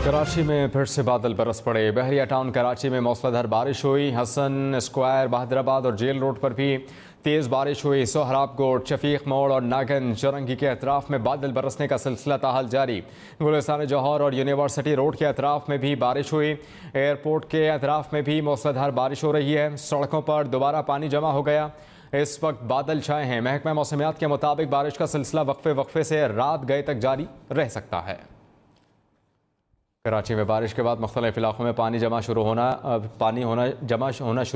कराची में फिर से बादल बरस पड़े। बहरिया टाउन कराची में मूसलाधार बारिश हुई। हसन स्क्वायर, बहादुराबाद और जेल रोड पर भी तेज़ बारिश हुई। सोहराब कोट, शफीक मोड़ और नागन चौरंगी के अतराफ में बादल बरसने का सिलसिला ताहाल जारी। गुलिस्तान जौहर और यूनिवर्सिटी रोड के अतराफ में भी बारिश हुई। एयरपोर्ट के अतराफ में भी मूसलाधार बारिश हो रही है। सड़कों पर दोबारा पानी जमा हो गया। इस वक्त बादल छाए हैं। महकमा मौसमियात के मुताबिक बारिश का सिलसिला वक्फे वक्फे से रात गए तक जारी रह सकता है। कराची में बारिश के बाद मुख्तलिफ इलाकों में पानी जमा शुरू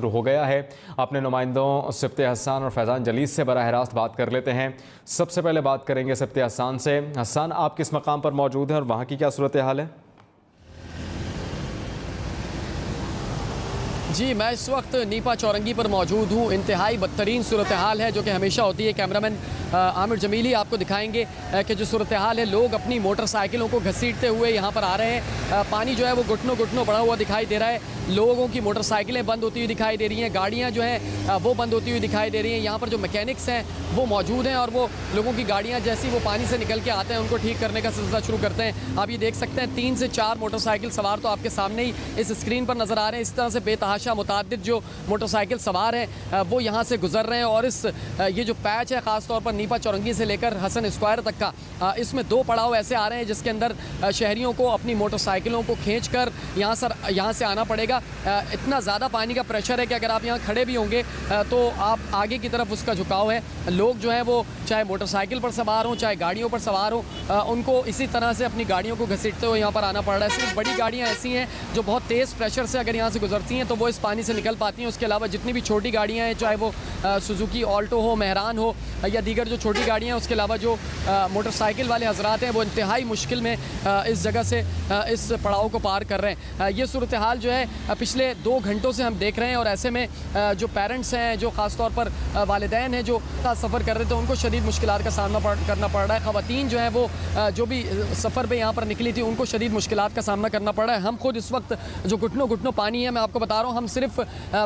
हो गया है। अपने नुमाइंदों सिफ्ते हसन और फैज़ान जलीस से बराह रास्त बात कर लेते हैं। सबसे पहले बात करेंगे सिफ्ते हसन से। हसन, आप किस मकाम पर मौजूद हैं और वहाँ की क्या सूरत हाल है? जी, मैं इस वक्त नीपा चौरंगी पर मौजूद हूँ। इंतहाई बदतरीन सूरत हाल है जो कि हमेशा होती है। कैमरामैन आमिर जमीली आपको दिखाएंगे कि जो सूरत हाल है, लोग अपनी मोटरसाइकिलों को घसीटते हुए यहाँ पर आ रहे हैं। पानी जो है वो घुटनों घुटनों बढ़ा हुआ दिखाई दे रहा है। लोगों की मोटरसाइकिलें बंद होती हुई दिखाई दे रही हैं, गाड़ियाँ जो हैं वो बंद होती हुई दिखाई दे रही हैं। यहाँ पर जो मैकेनिक्स हैं वो मौजूद हैं और वो लोगों की गाड़ियाँ जैसी वो पानी से निकल के आते हैं उनको ठीक करने का सिलसिला शुरू करते हैं। आप ये देख सकते हैं 3 से 4 मोटरसाइकिल सवार तो आपके सामने ही इस स्क्रीन पर नज़र आ रहे हैं। इस तरह से बेतहाशा मुतअद्दिद जो मोटरसाइकिल सवार हैं वो यहाँ से गुजर रहे हैं। और ये जो पैच है ख़ासतौर पर नीपा चौरंगी से लेकर हसन स्क्वायर तक का, इसमें 2 पड़ाव ऐसे आ रहे हैं जिसके अंदर शहरियों को अपनी मोटरसाइकिलों को खींच कर यहाँ से आना पड़ेगा। इतना ज़्यादा पानी का प्रेशर है कि अगर आप यहाँ खड़े भी होंगे तो आप आगे की तरफ उसका झुकाव है। लोग जो हैं वो चाहे मोटरसाइकिल पर सवार हों चाहे गाड़ियों पर सवार हों, उनको इसी तरह से अपनी गाड़ियों को घसीटते हुए यहाँ पर आना पड़ रहा है। सिर्फ बड़ी गाड़ियाँ ऐसी हैं जो बहुत तेज़ प्रेशर से अगर यहाँ से गुजरती हैं तो वो इस पानी से निकल पाती हैं। उसके अलावा जितनी भी छोटी गाड़ियाँ हैं, चाहे वो सुजुकी ऑल्टो हो, मेहरान हो या दीगर जो छोटी गाड़ियाँ हैं, उसके अलावा जो मोटरसाइकिल वाले हजरात हैं वो इंतहाई मुश्किल में इस जगह से इस पड़ाव को पार कर रहे हैं। ये सूरत हाल जो है पिछले 2 घंटों से हम देख रहे हैं। और ऐसे में जो पेरेंट्स हैं, जो ख़ास तौर पर वालिदैन हैं जो सफ़र कर रहे थे, उनको शदीद मुश्किलात का सामना करना पड़ रहा है। ख़वातीन जो हैं वो जो भी सफ़र पे यहाँ पर निकली थी उनको शदीद मुश्किलात का सामना करना पड़ रहा है। हम खुद इस वक्त जो घुटनों घुटनों पानी है, मैं आपको बता रहा हूँ, हम सिर्फ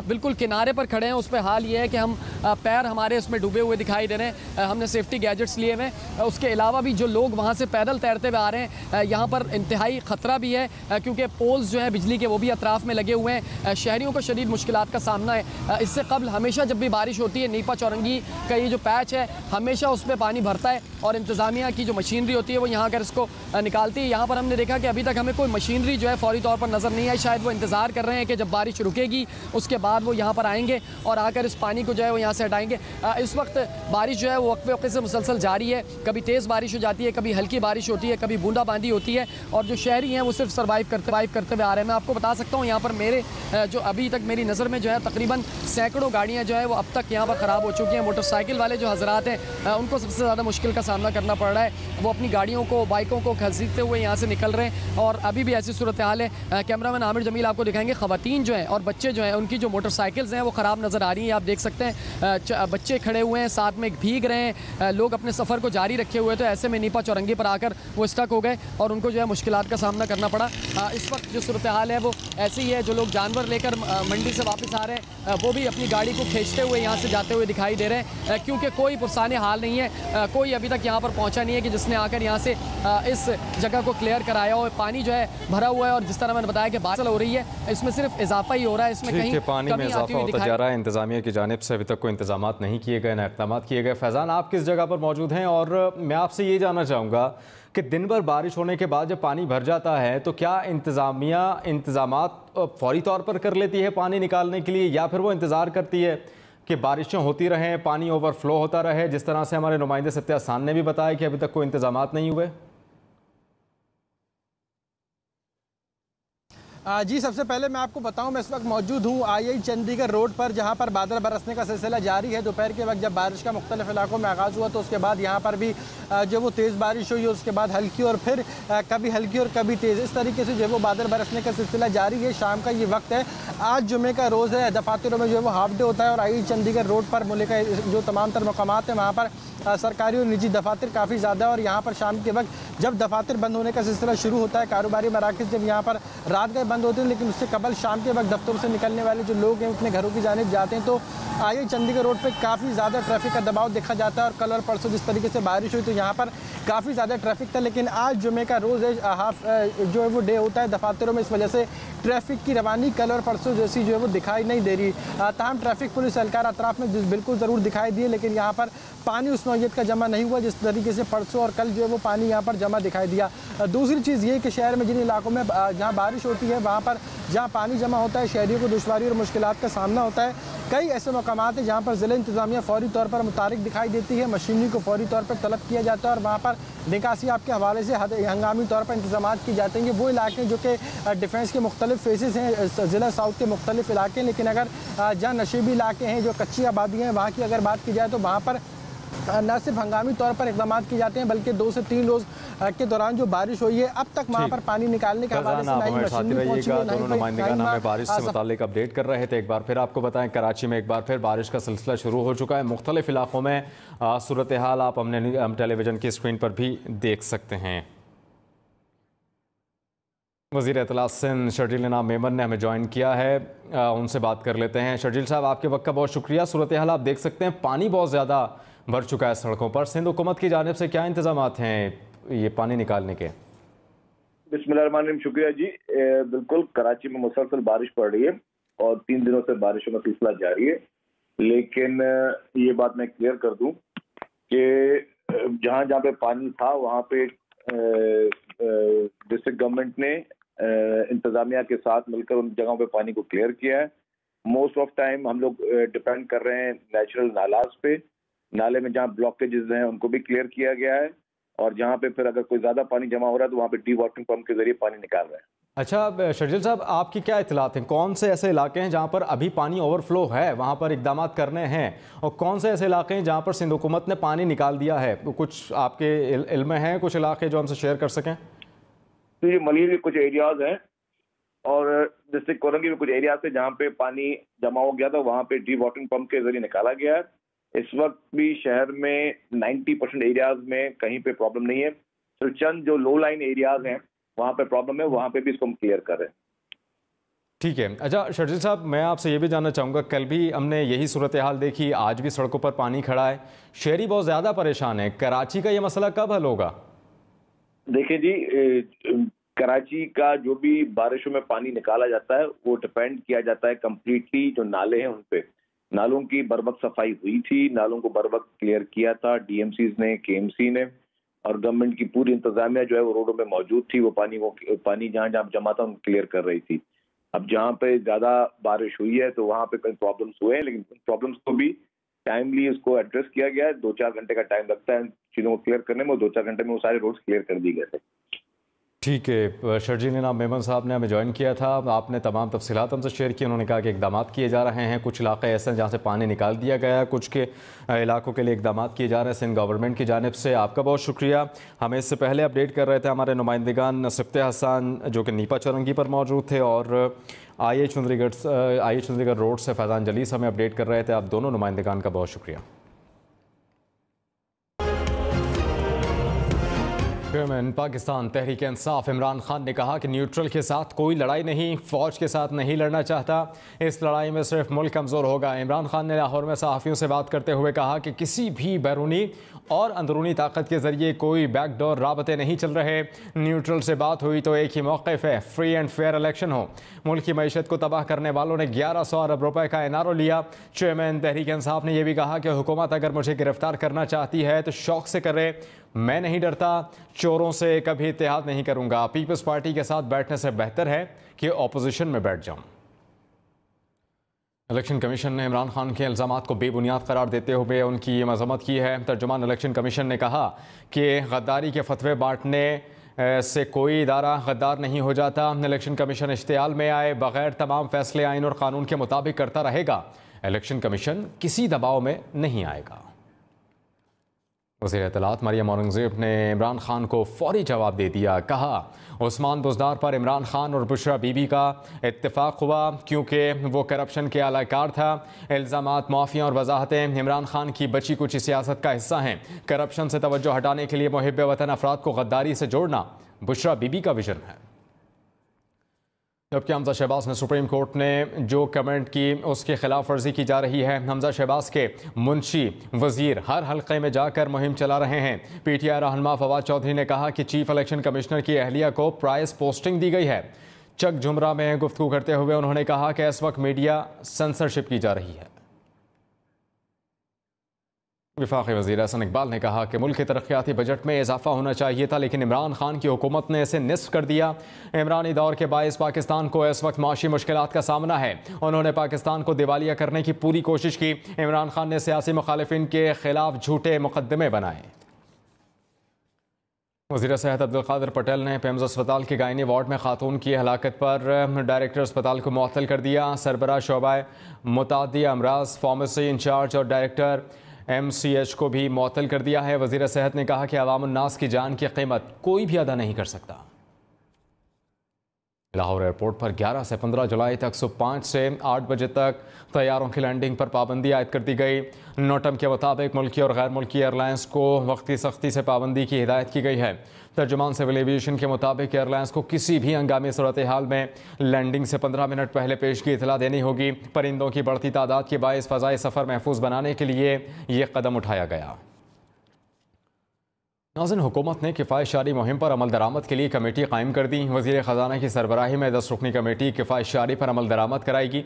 बिल्कुल किनारे पर खड़े हैं। उस पर हाल ये है कि हम पैर हमारे उसमें डूबे हुए दिखाई दे रहे हैं। हमने सेफ्टी गैजेट्स लिए हुए हैं। उसके अलावा भी जो लोग वहाँ से पैदल तैरते हुए आ रहे हैं, यहाँ पर इंतहाई ख़तरा भी है क्योंकि पोल्स जो हैं बिजली के वो भी अतराफ़ में लगे हुए हैं। शहरियों को शदीद मुश्किलात का सामना है। इससे कबल हमेशा जब भी बारिश होती है, नीपा चौरंगी का ये जो पैच है हमेशा उस पर पानी भरता है और इंतज़ामिया की जो मशीनरी होती है वो यहाँ कर इसको निकालती है। यहाँ पर हमने देखा कि अभी तक हमें कोई मशीनरी जो है फ़ौरी तौर पर नज़र नहीं आई। शायद वो इंतज़ार कर रहे हैं कि जब बारिश रुकेगी उसके बाद वो यहाँ पर आएंगे और आकर इस पानी को जो है वो यहाँ से हटाएंगे। इस वक्त बारिश जो है वो वक्फे वक्फे से मुसलसल जारी है। कभी तेज़ बारिश हो जाती है, कभी हल्की बारिश होती है, कभी बूंदाबांदी होती है और जो शहरी हैं वो सिर्फ सर्वाइव करते हुए आ रहे हैं। मैं आपको बता सकता हूँ यहाँ पर मेरे जो अभी तक मेरी नज़र में जो है तकरीबन सैकड़ों गाड़ियाँ जो है वो अब तक यहाँ पर ख़राब हो चुकी हैं। मोटरसाइकिल वाले जो हजरात हैं उनको सबसे ज़्यादा मुश्किल का सामना करना पड़ रहा है। वो अपनी गाड़ियों को, बाइकों को घसीटते हुए यहाँ से निकल रहे हैं और अभी भी ऐसी सूरत हाल है। कैमरामैन आमिर जमील आपको दिखाएंगे। ख़वातीन जो हैं और बच्चे जो हैं उनकी जो मोटरसाइकिल्स हैं वो ख़राब नज़र आ रही हैं। आप देख सकते हैं बच्चे खड़े हुए हैं, साथ में भीग रहे हैं, लोग अपने सफ़र को जारी रखे हुए। तो ऐसे में नीपा चौरंगी पर आकर वो स्टक हो गए और उनको जो है मुश्किलात का सामना करना पड़ा। इस वक्त जो सूरत हाल है वो ऐसी ही है। जो लोग जानवर लेकर मंडी से वापस आ रहे हैं वो भी अपनी गाड़ी को खींचते हुए यहाँ से जाते हुए दिखाई दे रहे हैं क्योंकि कोई पुरसाने हाल नहीं है। कोई अभी तक यहाँ पर पहुँचा नहीं है कि जिसने आकर यहाँ से इस जगह को क्लियर कराया हो। पानी जो है भरा हुआ है और जिस तरह मैंने बताया कि बारिश हो रही है, इसमें सिर्फ इजाफा ही हो रहा है, इसमें कहीं पानी में इजाफा होता जा रहा है। इंतजामिया की जानिब से अभी तक कोई इंतजामात नहीं किए गए, न इक़दामात किए गए। फैज़ान, आप किस जगह पर मौजूद हैं और मैं आपसे ये जानना चाहूँगा कि दिन भर बारिश होने के बाद जब पानी भर जाता है तो क्या इंतजामिया इंतजामात फौरी तौर पर कर लेती है पानी निकालने के लिए, या फिर वो इंतज़ार करती है कि बारिशें होती रहें, पानी ओवरफ्लो होता रहे, जिस तरह से हमारे नुमाइंदे सिफ्ते हसन ने भी बताया कि अभी तक कोई इंतजामात नहीं हुए? जी, सबसे पहले मैं आपको बताऊं, मैं इस वक्त मौजूद हूं आई चंडीगढ़ रोड पर, जहां पर बादल बरसने का सिलसिला जारी है। दोपहर के वक्त जब बारिश का मुख्तलिफ इलाकों में आगाज़ हुआ तो उसके बाद यहां पर भी जो वो तेज़ बारिश हुई, उसके बाद हल्की और फिर कभी हल्की और कभी तेज़, इस तरीके से जो वो बादल बरसने का सिलसिला जारी है। शाम का ये वक्त है, आज जुमे का रोज़ है, दफातरों में जो है वो हाफ डे होता है और आई चंडीगढ़ रोड पर मुल्क का जो तमाम तर मकामात हैं वहाँ पर सरकारी और निजी दफातर काफ़ी ज़्यादा है। और यहाँ पर शाम के वक्त जब दफातर बंद होने का सिलसिला शुरू होता है, कारोबारी मराकज़ जब यहाँ पर रात गए बंद होते हैं, लेकिन उससे कबल शाम के वक्त दफ्तरों से निकलने वाले जो लोग हैं अपने घरों की जानिब जाते हैं तो आई चंडीगढ़ रोड पे काफ़ी ज़्यादा ट्रैफिक का दबाव देखा जाता है और कल और परसों जिस तरीके से बारिश हुई तो यहाँ पर काफ़ी ज़्यादा ट्रैफिक था। लेकिन आज जुमे का रोज़ है, हाफ जो है वो डे होता है दफातरों में, इस वजह से ट्रैफिक की रवानी कल और परसों जैसी जो है वो दिखाई नहीं दे रही। तमाम ट्रैफिक पुलिस एहलकार अतराफ में बिल्कुल ज़रूर दिखाई दिए, लेकिन यहाँ पर पानी उस नौयत का जमा नहीं हुआ जिस तरीके से परसों और कल जो है वो पानी यहाँ पर जमा दिखाई दिया। दूसरी चीज़ ये कि शहर में जिन इलाकों में जहाँ बारिश होती है वहाँ पर जहाँ पानी जमा होता है शहरियों को दुश्वारी और मुश्किलात का सामना होता है। कई ऐसे मकामात हैं जहाँ पर ज़िला इंतज़ामिया फौरी तौर पर मुतारिक दिखाई देती है, मशीनरी को फौरी तौर पर तलब किया जाता है और वहाँ पर निकासी आपके हवाले से हंगामी तौर पर इंतजाम की जाते हैं। वो इलाके जो कि डिफेंस के मुख्तलिफ फेसेस हैं, ज़िला साउथ के मुख्तलिफ इलाके, लेकिन अगर जहाँ नशीबी इलाके हैं जो कच्ची आबादी हैं वहाँ की अगर बात की जाए तो वहाँ पर न सिर्फ हंगामी तौर पर इकदाम किए जाते हैं बल्कि 2 से 3 रोज़ के दौरान जो बारिश हुई है अब तक वहाँ पर पानी निकालने के हवाले से दोनों नुमाइंदगान हमें बारिश से मुतालिक अपडेट कर रहे थे। एक बार फिर आपको बताएं, कराची में एक बार फिर बारिश का सिलसिला शुरू हो चुका है। मुख्तलिफ इलाकों में सूरत हाल आप हम टेलीविजन की स्क्रीन पर भी देख सकते हैं। वज़ीर इत्तलात सिंध शर्जील इनाम मेमन ने हमें ज्वाइन किया है, उनसे बात कर लेते हैं। शर्जील साहब, आपके वक्त का बहुत शुक्रिया। सूरत हाल आप देख सकते हैं, पानी बहुत ज़्यादा भर चुका है सड़कों पर। सिंध हुकूमत की जानिब से क्या इंतजामात हैं ये पानी निकालने के? बिस्मिल्लाहिर्रहमानिर्रहीम, शुक्रिया जी। बिल्कुल, कराची में मुसलसल बारिश पड़ रही है और 3 दिनों से बारिशों का सिलसिला जारी है। लेकिन ये बात मैं क्लियर कर दूं कि जहां जहां पे पानी था वहां पे डिस्ट्रिक्ट गवर्नमेंट ने इंतजामिया के साथ मिलकर उन जगहों पे पानी को क्लियर किया है। मोस्ट ऑफ टाइम हम लोग डिपेंड कर रहे हैं नेचुरल नालाज पे। नाले में जहाँ ब्लॉकेजेस हैं उनको भी क्लियर किया गया है और जहाँ पे फिर अगर कोई ज़्यादा पानी जमा हो रहा है तो वहाँ पे डी वाटरिंग पंप के जरिए पानी निकाल रहे हैं। अच्छा शर्जील साहब, आपकी क्या इत्तलात हैं, कौन से ऐसे इलाके हैं जहाँ पर अभी पानी ओवरफ्लो है, वहाँ पर इकदाम करने हैं, और कौन से ऐसे इलाके हैं जहाँ पर सिंध हुकूमत ने पानी निकाल दिया है? कुछ आपके इल्म में हैं कुछ इलाके जो हमसे शेयर कर सकें? तो ये मलिर के कुछ एरियाज हैं और डिस्ट्रिक्ट कोरंगी में कुछ एरियाज है जहाँ पे पानी जमा हो गया था, वहाँ पे डी वाटरिंग पंप के जरिए निकाला गया है। इस वक्त भी शहर में 90% एरियाज में कहीं पे प्रॉब्लम नहीं है, सिर्फ चंद जो लो लाइन एरियाज हैं वहाँ पे प्रॉब्लम है, वहाँ पे भी इसको हम क्लियर कर रहे हैं। ठीक है। अच्छा शर्जील साहब, मैं आपसे ये भी जानना चाहूँगा, कल भी हमने यही सूरत हाल देखी, आज भी सड़कों पर पानी खड़ा है, शहरी बहुत ज़्यादा परेशान है। कराची का ये मसला कब हल होगा? देखिए जी, कराची का जो भी बारिशों में पानी निकाला जाता है वो डिपेंड किया जाता है कम्प्लीटली जो नाले हैं उन पे। नालों की बर वक्त सफाई हुई थी, नालों को बर वक्त क्लियर किया था डीएमसीज ने, केएमसी ने, और गवर्नमेंट की पूरी इंतजामिया जो है वो रोडों में मौजूद थी। वो पानी जहाँ जहाँ जमा था उनको क्लियर कर रही थी। अब जहाँ पे ज्यादा बारिश हुई है तो वहाँ पे कई प्रॉब्लम्स हुए हैं, लेकिन प्रॉब्लम्स को भी टाइमली इसको एड्रेस किया गया है। 2-4 घंटे का टाइम लगता है चीजों को क्लियर करने में, 2-4 घंटे में वो सारे रोड्स क्लियर कर दिए गए थे। ठीक है। शर्जील इनाम मेमन साहब ने हमें ज्वाइन किया था, आपने तमाम तफसीलात हमसे शेयर की। उन्होंने कहा कि इकदाम किए जा रहे हैं, कुछ इलाके ऐसे हैं जहाँ से पानी निकाल दिया गया है, कुछ के इलाकों के लिए इकदाम किए जा रहे हैं सिंध गवर्नमेंट की जानिब से। आपका बहुत शुक्रिया। हमें इससे पहले अपडेट कर रहे थे हमारे नुमाइंदगान सिफ्ते हसन जो कि नीपा चौरंगी पर मौजूद थे, और आई चुंदरीगढ़ रोड से फैज़ान जलीस हमें अपडेट कर रहे थे। आप दोनों नुमाइंदगान का बहुत शुक्रिया। चेयरमैन पाकिस्तान तहरीक इंसाफ इमरान खान ने कहा कि न्यूट्रल के साथ कोई लड़ाई नहीं, फ़ौज के साथ नहीं लड़ना चाहता, इस लड़ाई में सिर्फ मुल्क कमज़ोर होगा। इमरान खान ने लाहौर में सहाफ़ियों से बात करते हुए कहा कि किसी भी बैरूनी और अंदरूनी ताकत के ज़रिए कोई बैकडोर राबते नहीं चल रहे। न्यूट्रल से बात हुई तो एक ही मौक़िफ़ है, फ्री एंड फेयर इलेक्शन हो। मुल्क की मईशत को तबाह करने वालों ने 1100 अरब रुपए का एनआरओ लिया। चेयरमैन तहरीक इंसाफ ने यह भी कहा कि हुकूमत अगर मुझे गिरफ्तार करना चाहती है तो शौक़ से करे, मैं नहीं डरता, चोरों से कभी इत्तेहाद नहीं करूंगा। पीपल्स पार्टी के साथ बैठने से बेहतर है कि ऑपोजिशन में बैठ जाऊं। इलेक्शन कमीशन ने इमरान खान के इल्ज़ामात को बेबुनियाद करार देते हुए उनकी मजम्मत की है। तर्जुमान इलेक्शन कमीशन ने कहा कि गद्दारी के फतवे बांटने से कोई इदारा गद्दार नहीं हो जाता। इलेक्शन कमीशन इश्तियाल में आए बगैर तमाम फैसले आइन और कानून के मुताबिक करता रहेगा। इलेक्शन कमीशन किसी दबाव में नहीं आएगा। वज़ीर इत्तलात मरियम औरंगज़ेब ने इमरान खान को फौरी जवाब दे दिया। कहा उस्मान बुज़दार पर इमरान खान और बुशरा बीबी का इत्तेफाक हुआ क्योंकि वो करप्शन के अलाकार था। इल्ज़ामात, माफिया और वजाहतें इमरान खान की बची कुछ सियासत का हिस्सा हैं। करप्शन से तवज्जो हटाने के लिए मुहिब वतन अफराद को गद्दारी से जोड़ना बुशरा बीबी का विजन है। जबकि हमजा शहबाज ने सुप्रीम कोर्ट ने जो कमेंट की उसकी खिलाफ वर्जी की जा रही है। हमजा शहबाज के मुंशी वजीर हर हल्के में जाकर मुहिम चला रहे हैं। PTI रहनुमा फवाद चौधरी ने कहा कि चीफ इलेक्शन कमिश्नर की अहलिया को प्राइस पोस्टिंग दी गई है। चक झुमरा में गुफ्तगू करते हुए उन्होंने कहा कि इस वक्त मीडिया सेंसरशिप की जा रही है। वफाकी वज़ीर हसन इकबाल ने कहा कि मुल्क के तरक्याती बजट में इजाफा होना चाहिए था, लेकिन इमरान खान की हुकूमत ने इसे निस्फ कर दिया। इमरानी दौर के बायस पाकिस्तान को इस वक्त माशी मुश्किलात का सामना है। उन्होंने पाकिस्तान को दिवालिया करने की पूरी कोशिश की। इमरान खान ने सियासी मुखालिफिन के खिलाफ झूठे मुकदमे बनाए। वज़ीर सेहत अब्दुल कादिर पटेल ने पेम्स अस्पताल के गायनी वार्ड में खातून की हलाकत पर डायरेक्टर अस्पताल को मुअत्तल कर दिया। सरबराह शोबा मुतादी अमराज, फार्मेसी इंचार्ज और डायरेक्टर MCH को भी मुअत्तल कर दिया है। वज़ीर सेहत ने कहा कि अवामुन्नास की जान की कीमत कोई भी अदा नहीं कर सकता। लाहौर एयरपोर्ट पर 11 से 15 जुलाई तक सुबह 5 से 8 बजे तक तैयारों की लैंडिंग पर पाबंदी आयद कर दी गई। नोटम के मुताबिक मुल्की और गैर मुल्की एयरलाइंस को वक्ती सख्ती से पाबंदी की हिदायत की गई है। तर्जुमान सिविल एविएशन के मुताबिक एयरलाइंस को किसी भी हंगामी सूरत हाल में लैंडिंग से 15 मिनट पहले पेश की इतला देनी होगी। परिंदों की बढ़ती तादाद के बायस फ़ज़ाई सफ़र महफूज बनाने के लिए ये कदम उठाया गया। नाज़रीन, हुकूमत ने किफ़ायत शारी मुहिम पर अमल दरामद के लिए कमेटी कायम कर दी। वज़ीर ख़जाना की सरबराही में 10 रुकनी कमेटी किफ़ायत शारी पर अमल दरामद कराएगी।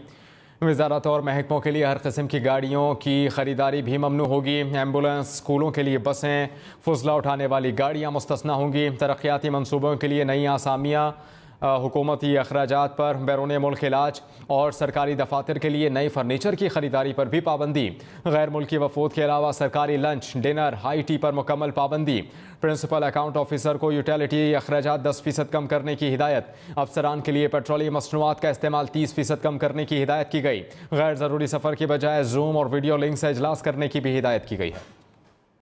वज़ारत और महकमों के लिए हर किस्म की गाड़ियों की ख़रीदारी भी ममनू होगी। एम्बुलेंस, स्कूलों के लिए बसें, फुजला उठाने वाली गाड़ियाँ मुस्तस्ना होंगी। तरक्याती मनसूबों के लिए नई आसामियाँ, हुकूमती अखराजात पर बैरून मुल्क इलाज और सरकारी दफातर के लिए नई फर्नीचर की खरीदारी पर भी पाबंदी। गैर मुल्की वफूद के अलावा सरकारी लंच, डिनर, हाई टी पर मुकम्मल पाबंदी। प्रिंसिपल अकाउंट ऑफिसर को यूटिलिटी अखराजात 10% कम करने की हिदायत। अफसरान के लिए पेट्रोलियम मसनूआत का इस्तेमाल 30% कम करने की हिदायत की गई। गैर ज़रूरी सफ़र की बजाय जूम और वीडियो लिंक से इजलास करने की भी हिदायत की गई है।